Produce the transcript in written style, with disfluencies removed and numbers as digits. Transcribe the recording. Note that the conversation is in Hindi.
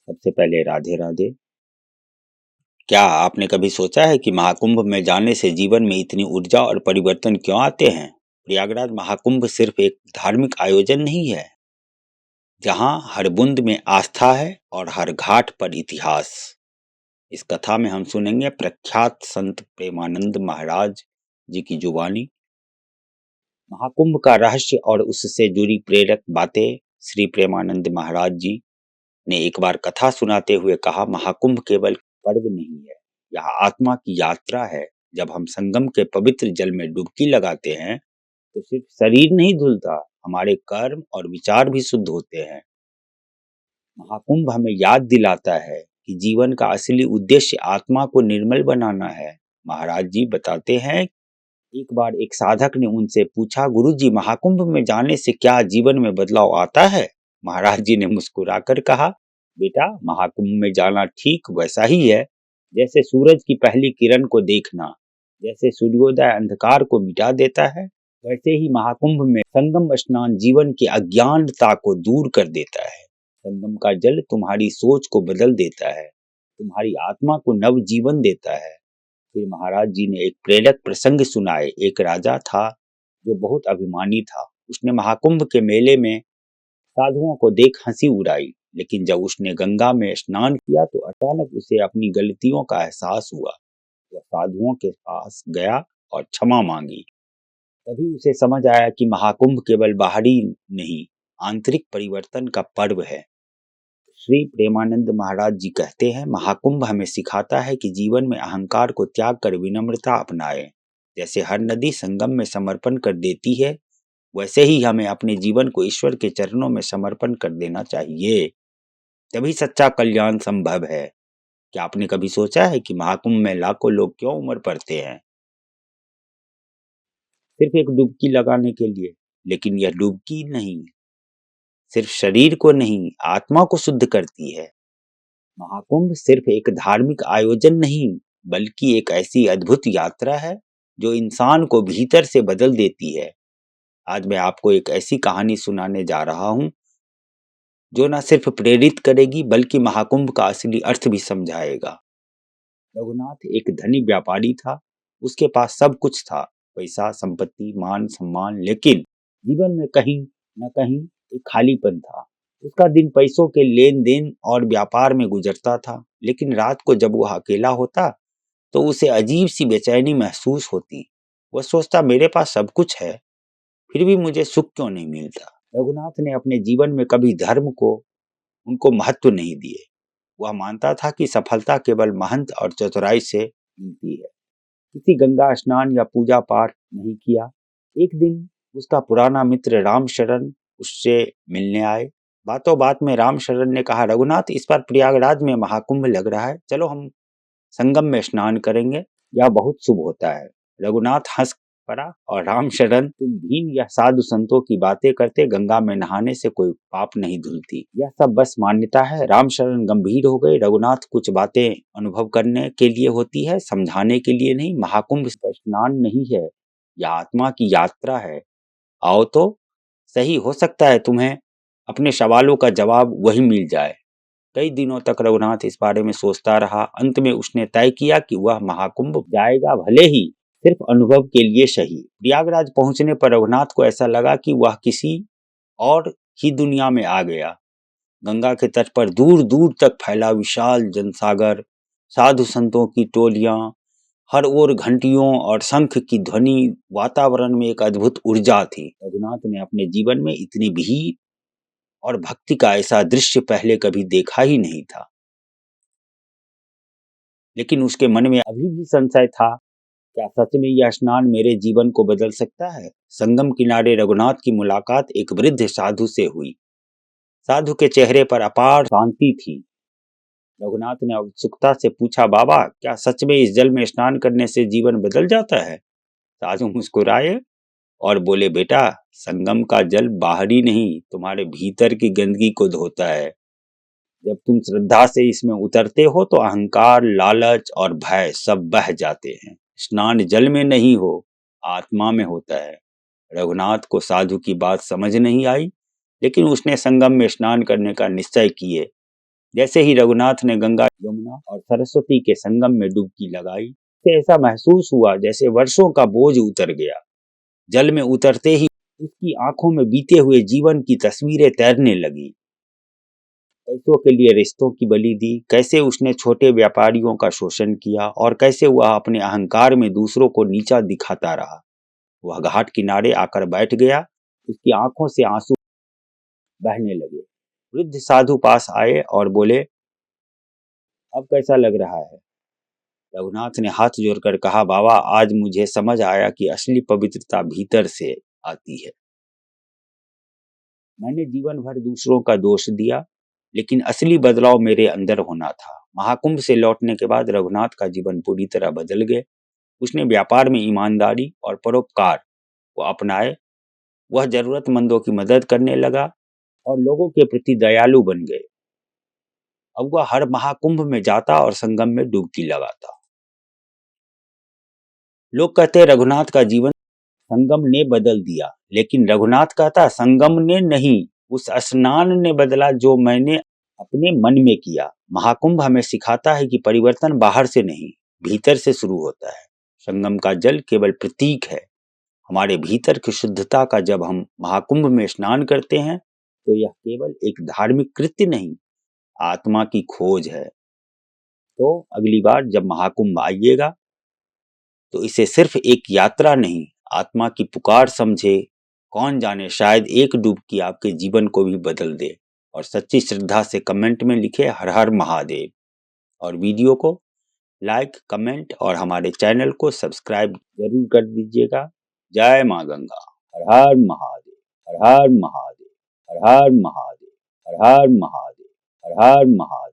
सबसे पहले राधे राधे। क्या आपने कभी सोचा है कि महाकुंभ में जाने से जीवन में इतनी ऊर्जा और परिवर्तन क्यों आते हैं? प्रयागराज महाकुंभ सिर्फ एक धार्मिक आयोजन नहीं है, जहां हर बूंद में आस्था है और हर घाट पर इतिहास। इस कथा में हम सुनेंगे प्रख्यात संत प्रेमानंद महाराज जी की जुबानी, महाकुंभ का रहस्य और उससे जुड़ी प्रेरक बातें। श्री प्रेमानंद महाराज जी ने एक बार कथा सुनाते हुए कहा, महाकुंभ केवल पर्व नहीं है, यह आत्मा की यात्रा है। जब हम संगम के पवित्र जल में डुबकी लगाते हैं तो सिर्फ शरीर नहीं धुलता, हमारे कर्म और विचार भी शुद्ध होते हैं। महाकुंभ हमें याद दिलाता है कि जीवन का असली उद्देश्य आत्मा को निर्मल बनाना है। महाराज जी बताते हैं, एक बार एक साधक ने उनसे पूछा, गुरुजी, महाकुंभ में जाने से क्या जीवन में बदलाव आता है? महाराज जी ने मुस्कुराकर कहा, बेटा, महाकुंभ में जाना ठीक वैसा ही है जैसे सूरज की पहली किरण को देखना। जैसे सूर्योदय अंधकार को मिटा देता है, वैसे ही महाकुंभ में संगम स्नान जीवन की अज्ञानता को दूर कर देता है। संगम का जल तुम्हारी सोच को बदल देता है, तुम्हारी आत्मा को नव जीवन देता है। फिर महाराज जी ने एक प्रेरक प्रसंग सुनाए। एक राजा था जो बहुत अभिमानी था। उसने महाकुंभ के मेले में साधुओं को देख हंसी उड़ाई, लेकिन जब उसने गंगा में स्नान किया तो अचानक उसे अपनी गलतियों का एहसास हुआ। वह साधुओं के पास गया और क्षमा मांगी। तभी उसे समझ आया कि महाकुंभ केवल बाहरी नहीं, आंतरिक परिवर्तन का पर्व है। श्री प्रेमानंद महाराज जी कहते हैं, महाकुंभ हमें सिखाता है कि जीवन में अहंकार को त्याग कर विनम्रता अपनाएं। जैसे हर नदी संगम में समर्पण कर देती है, वैसे ही हमें अपने जीवन को ईश्वर के चरणों में समर्पण कर देना चाहिए। तभी सच्चा कल्याण संभव है। क्या आपने कभी सोचा है कि महाकुंभ में लाखों लोग क्यों उमड़ पड़ते हैं? सिर्फ एक डुबकी लगाने के लिए। लेकिन यह डुबकी नहीं, सिर्फ शरीर को नहीं, आत्मा को शुद्ध करती है। महाकुंभ सिर्फ एक धार्मिक आयोजन नहीं, बल्कि एक ऐसी अद्भुत यात्रा है जो इंसान को भीतर से बदल देती है। आज मैं आपको एक ऐसी कहानी सुनाने जा रहा हूं जो न सिर्फ प्रेरित करेगी बल्कि महाकुंभ का असली अर्थ भी समझाएगा। रघुनाथ एक धनी व्यापारी था। उसके पास सब कुछ था, पैसा, संपत्ति, मान सम्मान, लेकिन जीवन में कहीं न कहीं एक खालीपन था। उसका दिन पैसों के लेन देन और व्यापार में गुजरता था, लेकिन रात को जब वह अकेला होता तो उसे अजीब सी बेचैनी महसूस होती। वह सोचता, मेरे पास सब कुछ है, फिर भी मुझे सुख क्यों नहीं मिलता? रघुनाथ ने अपने जीवन में कभी धर्म को उनको महत्व नहीं दिए। वह मानता था कि सफलता केवल महंत और चतुराई से मिलती है। किसी गंगा स्नान या पूजा पाठ नहीं किया। एक दिन उसका पुराना मित्र रामशरण उससे मिलने आए। बातों बात में रामशरण ने कहा, रघुनाथ, इस बार प्रयागराज में महाकुंभ लग रहा है, चलो हम संगम में स्नान करेंगे, यह बहुत शुभ होता है। रघुनाथ हंस पड़ा और रामशरण, तुम भीन या साधु संतों की बातें करते, गंगा में नहाने से कोई पाप नहीं धुलती, यह सब बस मान्यता है। रामशरण गंभीर हो गए। रघुनाथ, कुछ बातें अनुभव करने के लिए होती है, समझाने के लिए नहीं। महाकुंभ स्नान नहीं है, यह आत्मा की यात्रा है। आओ तो सही, हो सकता है तुम्हें अपने सवालों का जवाब वही मिल जाए। कई दिनों तक रघुनाथ इस बारे में सोचता रहा। अंत में उसने तय किया कि वह महाकुंभ जाएगा, भले ही सिर्फ अनुभव के लिए सही। प्रयागराज पहुंचने पर रघुनाथ को ऐसा लगा कि वह किसी और ही दुनिया में आ गया। गंगा के तट पर दूर दूर तक फैला विशाल जनसागर, साधु संतों की टोलियां, हर ओर घंटियों और शंख की ध्वनि, वातावरण में एक अद्भुत ऊर्जा थी। रघुनाथ ने अपने जीवन में इतनी भीड़ और भक्ति का ऐसा दृश्य पहले कभी देखा ही नहीं था। लेकिन उसके मन में अभी भी संशय था, क्या सच में यह स्नान मेरे जीवन को बदल सकता है? संगम किनारे रघुनाथ की मुलाकात एक वृद्ध साधु से हुई। साधु के चेहरे पर अपार शांति थी। रघुनाथ ने उत्सुकता से पूछा, बाबा, क्या सच में इस जल में स्नान करने से जीवन बदल जाता है? साधु मुस्कुराए और बोले, बेटा, संगम का जल बाहरी नहीं, तुम्हारे भीतर की गंदगी को धोता है। जब तुम श्रद्धा से इसमें उतरते हो तो अहंकार, लालच और भय सब बह जाते हैं। स्नान जल में नहीं हो, आत्मा में होता है। रघुनाथ को साधु की बात समझ नहीं आई, लेकिन उसने संगम में स्नान करने का निश्चय किए। जैसे ही रघुनाथ ने गंगा, यमुना और सरस्वती के संगम में डुबकी लगाई, तो ऐसा महसूस हुआ जैसे वर्षों का बोझ उतर गया। जल में उतरते ही उसकी आंखों में बीते हुए जीवन की तस्वीरें तैरने लगी। पैसों के लिए रिश्तों की बलि दी, कैसे उसने छोटे व्यापारियों का शोषण किया और कैसे वह अपने अहंकार में दूसरों को नीचा दिखाता रहा। वह घाट किनारे आकर बैठ गया, उसकी आंखों से आंसू बहने लगे। वृद्ध साधु पास आए और बोले, अब कैसा लग रहा है? रघुनाथ ने हाथ जोड़कर कहा, बाबा, आज मुझे समझ आया कि असली पवित्रता भीतर से आती है। मैंने जीवन भर दूसरों का दोष दिया, लेकिन असली बदलाव मेरे अंदर होना था। महाकुंभ से लौटने के बाद रघुनाथ का जीवन पूरी तरह बदल गया। उसने व्यापार में ईमानदारी और परोपकार को अपनाए। वह जरूरतमंदों की मदद करने लगा और लोगों के प्रति दयालु बन गए। अब वह हर महाकुंभ में जाता और संगम में डुबकी लगाता। लोग कहते रघुनाथ का जीवन संगम ने बदल दिया, लेकिन रघुनाथ कहता संगम ने नहीं, उस स्नान ने बदला जो मैंने अपने मन में किया। महाकुंभ हमें सिखाता है कि परिवर्तन बाहर से नहीं, भीतर से शुरू होता है। संगम का जल केवल प्रतीक है हमारे भीतर की शुद्धता का। जब हम महाकुंभ में स्नान करते हैं तो यह केवल एक धार्मिक कृत्य नहीं, आत्मा की खोज है। तो अगली बार जब महाकुंभ आइएगा तो इसे सिर्फ एक यात्रा नहीं, आत्मा की पुकार समझे। कौन जाने, शायद एक डुबकी आपके जीवन को भी बदल दे। और सच्ची श्रद्धा से कमेंट में लिखे हर हर महादेव, और वीडियो को लाइक, कमेंट और हमारे चैनल को सब्सक्राइब जरूर कर दीजिएगा। जय माँ गंगा। हर हर महादेव, हर हर महादेव, हर हर महादेव, हर हर महादेव, हर हर महादेव।